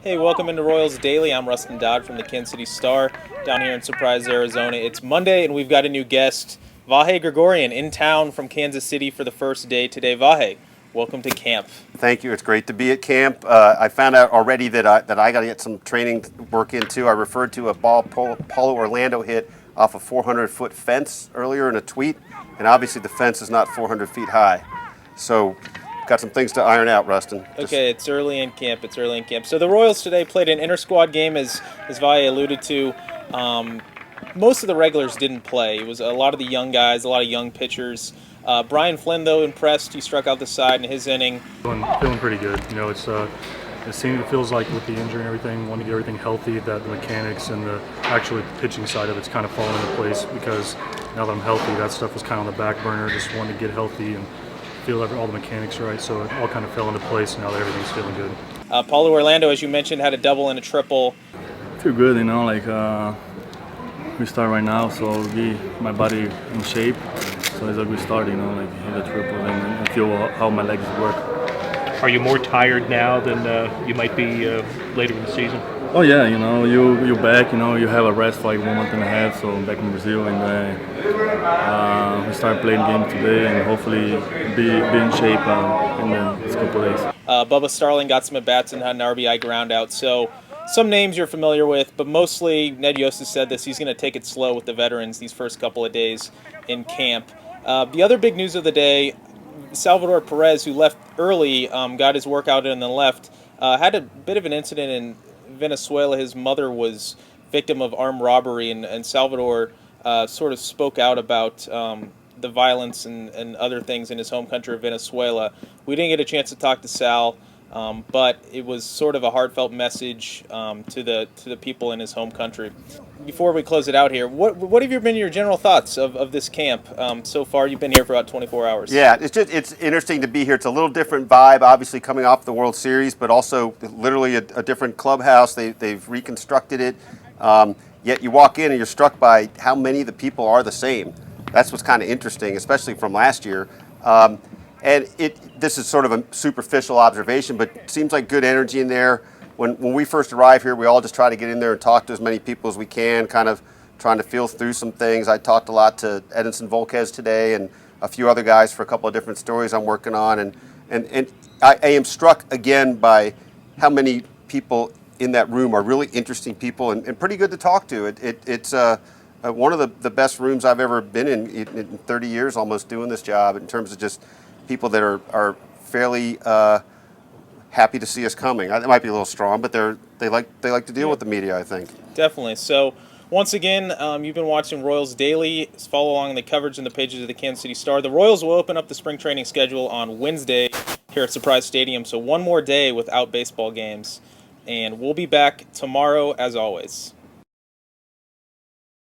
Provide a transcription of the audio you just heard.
Hey, welcome into Royals Daily. I'm Rustin Dodd from the Kansas City Star down here in Surprise, Arizona. It's Monday, and we've got a new guest, Vahe Gregorian, in town from Kansas City for the first day today. Vahe, welcome to camp. Thank you. It's great to be at camp. I found out already that I got to get some training work in too. I referred to a ball Paulo Orlando hit off a 400-foot fence earlier in a tweet, and obviously the fence is not 400 feet high. So got some things to iron out, Rustin. Okay, it's early in camp. So the Royals today played an inter-squad game, as Vahe alluded to. Most of the regulars didn't play. It was a lot of the young guys, a lot of young pitchers. Brian Flynn, though, impressed. He struck out the side in his inning. Feeling pretty good. You know, it feels like with the injury and everything, wanting to get everything healthy, that the mechanics and the actual pitching side of it's kind of falling into place, because now that I'm healthy, that stuff was kind of on the back burner. Just wanted to get healthy and feel all the mechanics right, so it all kind of fell into place. Now that everything's feeling good. Paulo Orlando, as you mentioned, had a double and a triple. Feel good, you know, we start right now, so I'll get my body in shape. So it's a good start, you know, hit the triple and feel how my legs work. Are you more tired now than you might be later in the season? Oh yeah, you know, you're back, you know, you have a rest for like 1 month and a half, so I'm back in Brazil, and we start playing game today and hopefully be in shape in the next couple of days. Bubba Starling got some at-bats and had an RBI ground out, so some names you're familiar with, but mostly Ned Yost has said this, he's going to take it slow with the veterans these first couple of days in camp. The other big news of the day, Salvador Perez, who left early, got his workout in and then left, had a bit of an incident in Venezuela. His mother was victim of armed robbery, and Salvador sort of spoke out about the violence and other things in his home country of Venezuela. We didn't get a chance to talk to Sal, but it was sort of a heartfelt message to the people in his home country. Before we close it out here, what have been your general thoughts of this camp so far? You've been here for about 24 hours. Yeah, it's interesting to be here. It's a little different vibe, obviously coming off the World Series, but also literally a different clubhouse. They've reconstructed it. Yet you walk in and you're struck by how many of the people are the same. That's what's kind of interesting, especially from last year. And this is sort of a superficial observation, but it seems like good energy in there. When we first arrived here, we all just try to get in there and talk to as many people as we can, kind of trying to feel through some things. I talked a lot to Edinson Volquez today and a few other guys for a couple of different stories I'm working on. And I am struck again by how many people in that room are really interesting people and pretty good to talk to. It's one of the best rooms I've ever been in 30 years almost doing this job, in terms of just people that are fairly happy to see us coming. It might be a little strong, but they like to deal with the media, I think. Definitely. So once again, you've been watching Royals Daily. Follow along the coverage in the pages of the Kansas City Star. The Royals will open up the spring training schedule on Wednesday here at Surprise Stadium, so one more day without baseball games. And we'll be back tomorrow as always.